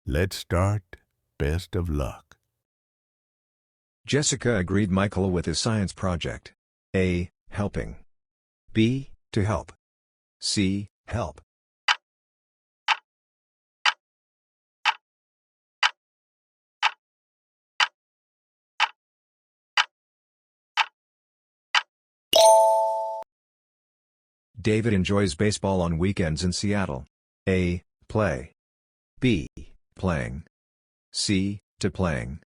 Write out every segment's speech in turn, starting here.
Let's start. Best of luck. Jessica agreed Michael with his science project. A. Helping. B. To help. C. Help. David enjoys baseball on weekends in Seattle. A. Play. B. Playing. C. To playing.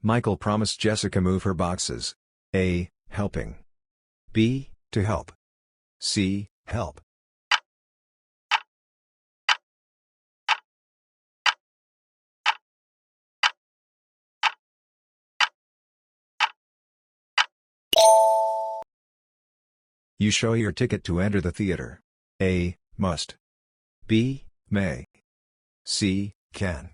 Michael promised Jessica move her boxes. A. Helping. B. To help. C. Help. You show your ticket to enter the theater. A. Must. B. May. C. Can.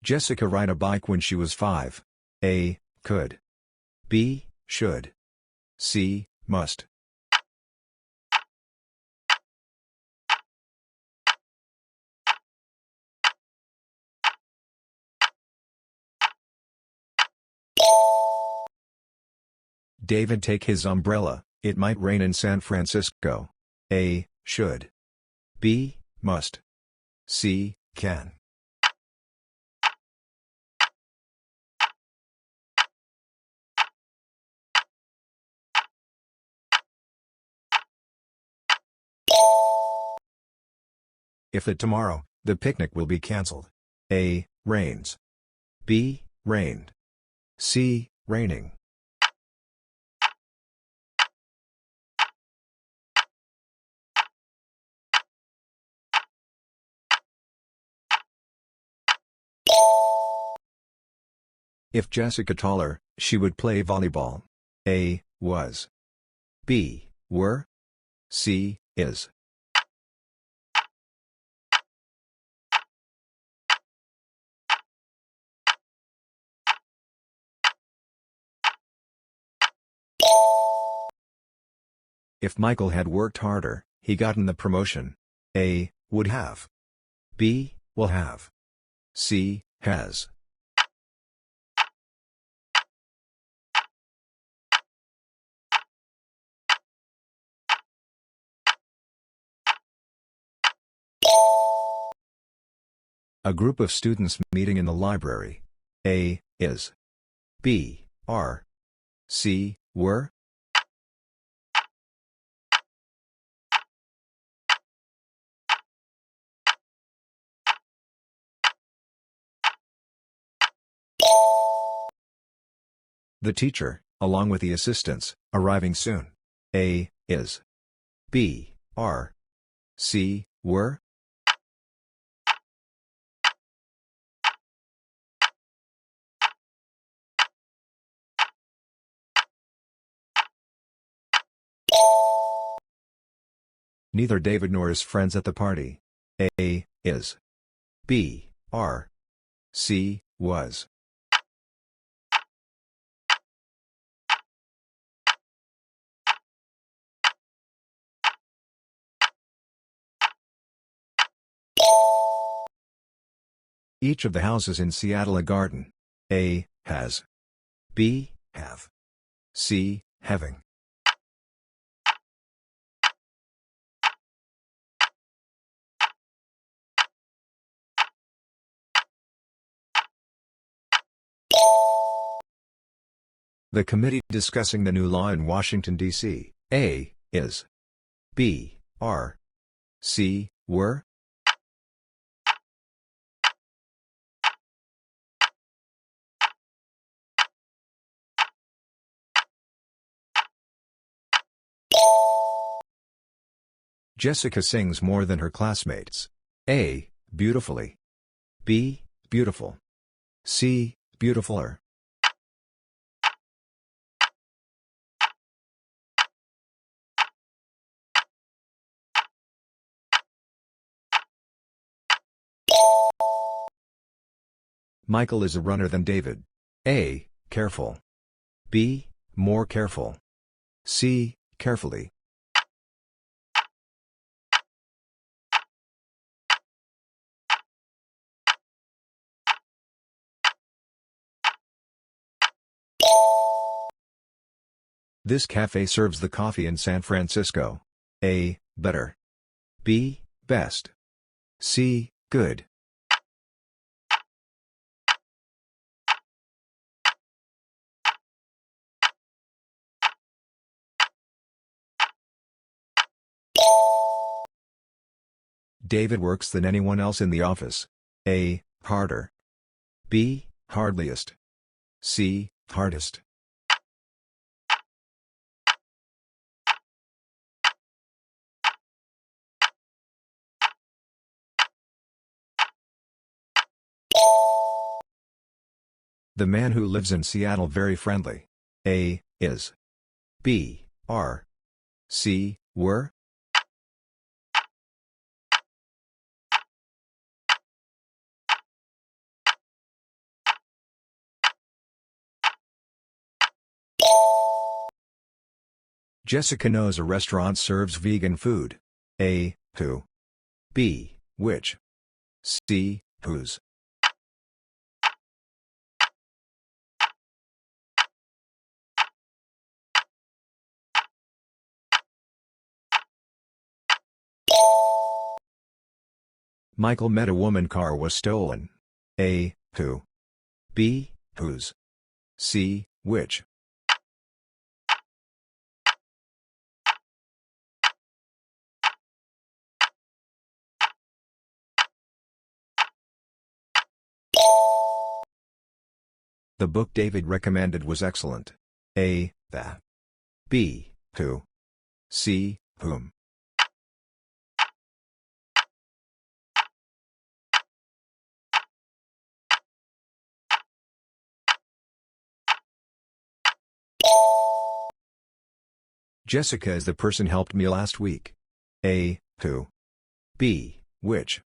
Jessica ride a bike when she was 5. A. Could. B. Should. C. Must. David take his umbrella, it might rain in San Francisco. A. Should. B. Must. C. Can. If tomorrow, the picnic will be cancelled. A. Rains. B. Rained. C. Raining. If Jessica taller, she would play volleyball. A. Was. B. Were. C. Is. If Michael had worked harder, he gotten the promotion. A. Would have. B. Will have. C. Has. A group of students meeting in the library. A. Is. B. Are. C. Were. The teacher, along with the assistants, arriving soon. A. Is. B. Are. C. Were. Neither David nor his friends at the party. A. Is. B. Are. C. Was. Each of the houses in Seattle a garden. A. Has. B. Have. C. Having. The committee discussing the new law in Washington, D.C. A. Is. B. Are. C. Were. Jessica sings more than her classmates. A. Beautifully. B. Beautiful. C. Beautifuler. Michael is a runner than David. A. Careful. B. More careful. C. Carefully. This cafe serves the coffee in San Francisco. A. Better. B. Best. C. Good. David works than anyone else in the office. A. Harder. B. Hardliest. C. Hardest. The man who lives in Seattle very friendly. A. Is. B. Are. C. Were. Jessica knows a restaurant serves vegan food. A. Who. B. Which. C. Whose. Michael met a woman car was stolen. A. Who. B. Whose. C. Which. The book David recommended was excellent. A. That. B. Who. C. Whom. Jessica is the person helped me last week. A. Who. B. Which.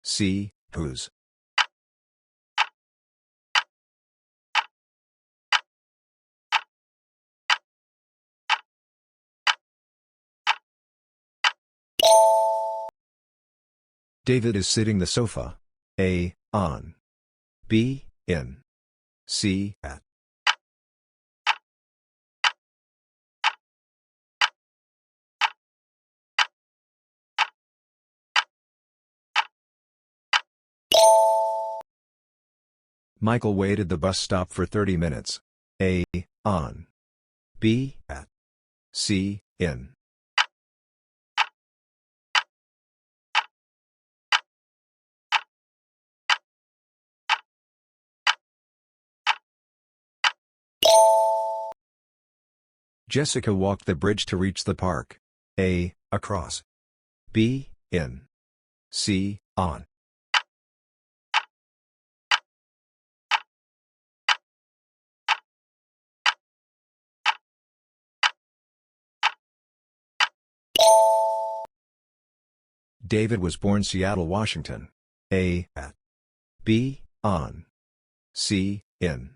C. Whose. David is sitting the sofa. A. On. B. In. C. At. Michael waited the bus stop for 30 minutes. A. On. B. At. C. In. Jessica walked the bridge to reach the park. A. Across. B. In. C. On. David was born Seattle, Washington. A. At. B. On. C. In.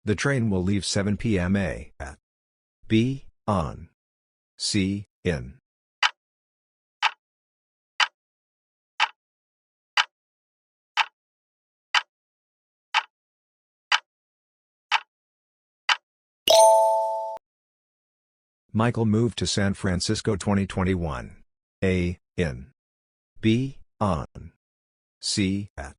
The train will leave 7 p.m. A. At. B. On. C. In. Michael moved to San Francisco 2021. A. In. B. On. C. At.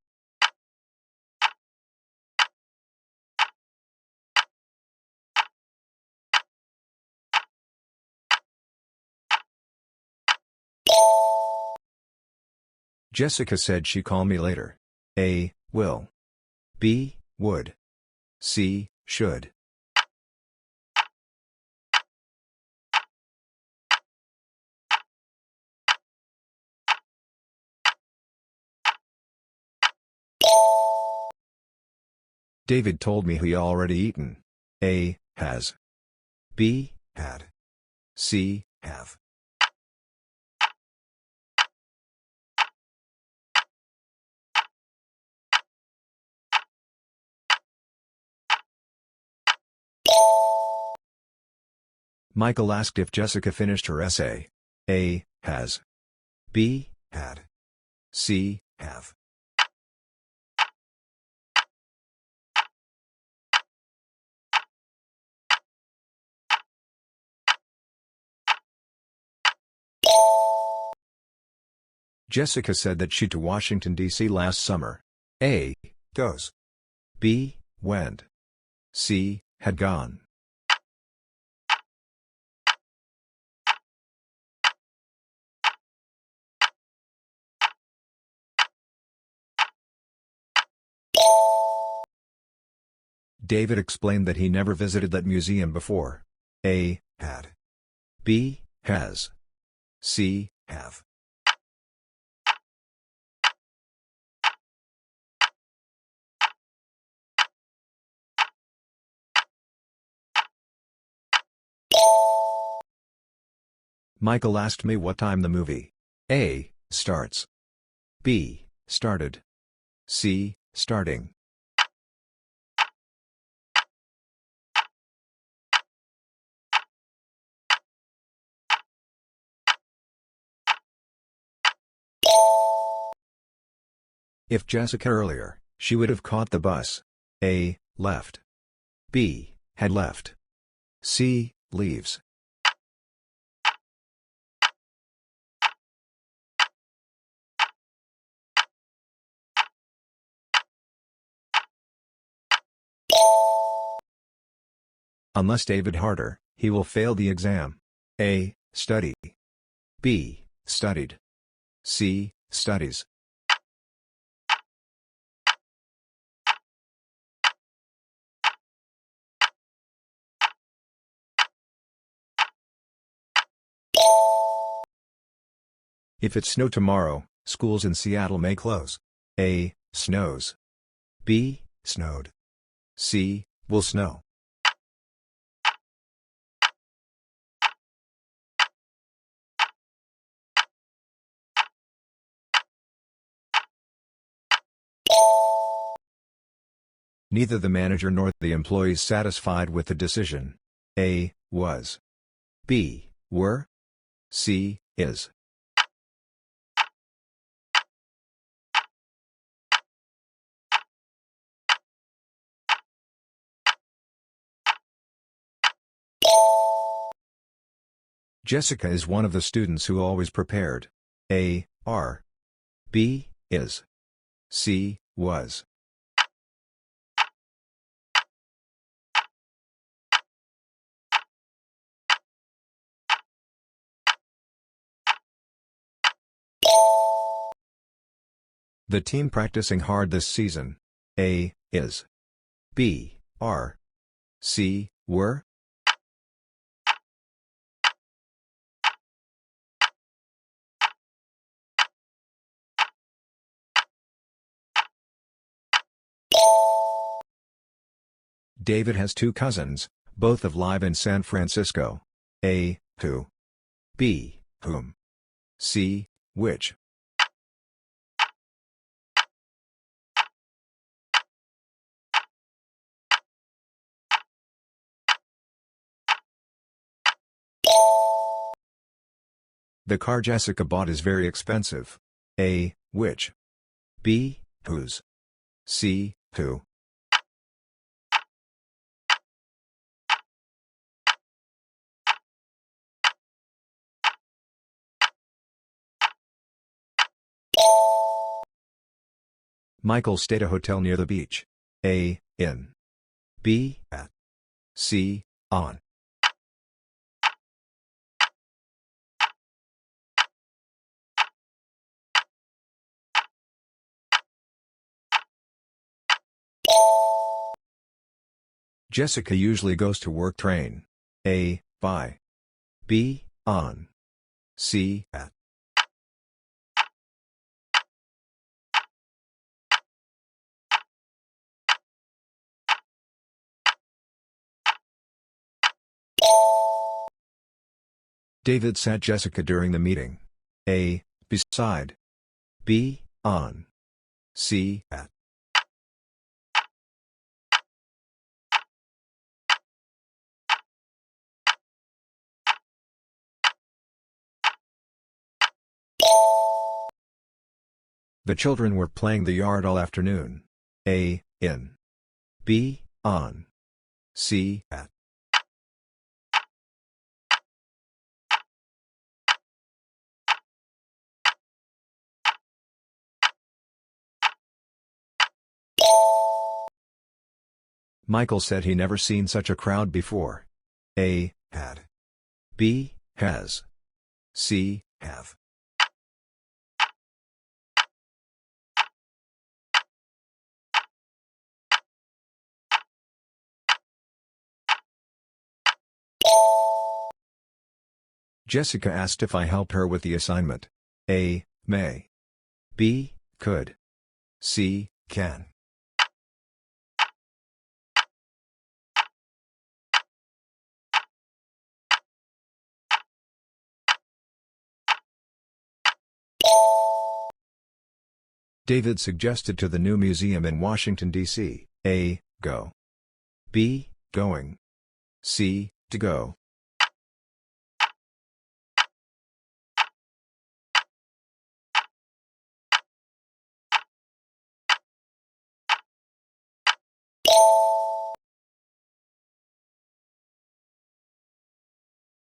Jessica said she call me later. A. Will. B. Would. C. Should. David told me he already eaten. A. Has. B. Had. C. Have. Michael asked if Jessica finished her essay. A. Has. B. Had. C. Have. Jessica said that she to Washington, D.C. last summer. A. Goes. B. Went. C. Had gone. David explained that he never visited that museum before. A. Had. B. Has. C. Have. Michael asked me what time the movie A. Starts. B. Started. C. Starting. If Jessica earlier, she would have caught the bus. A. Left. B. Had left. C. Leaves. Unless David harder, he will fail the exam. A. Study. B. Studied. C. Studies. If it snow tomorrow, schools in Seattle may close. A. Snows. B. Snowed. C. Will snow. Neither the manager nor the employees satisfied with the decision. A. Was. B. Were. C. Is. Jessica is one of the students who always prepared. A. Are. B. Is. C. Was. The team practicing hard this season. A. Is. B. Are. C. Were. David has two cousins, both of live in San Francisco. A. Who. B. Whom. C. Which. The car Jessica bought is very expensive. A. Which. B. Whose. C. Who. Michael stayed at a hotel near the beach. A. In. B. At. C. On. Jessica usually goes to work train. A. By. B. On. C. At. David sat Jessica during the meeting. A. Beside. B. On. C. At. The children were playing the yard all afternoon. A. In. B. On. C. At. Michael said he never seen such a crowd before. A. Had. B. Has. C. Have. Jessica asked if I helped her with the assignment. A. May. B. Could. C. Can. David suggested to the new museum in Washington, D.C. A. Go. B. Going. C. To go.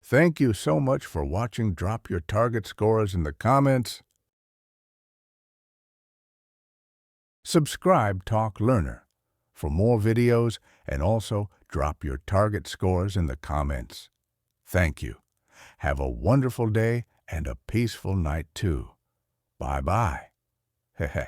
Thank you so much for watching. Drop your target scores in the comments. Subscribe Talk Learner for more videos, and also drop your target scores in the comments. Thank you. Have a wonderful day and a peaceful night too. Bye-bye. Hehe.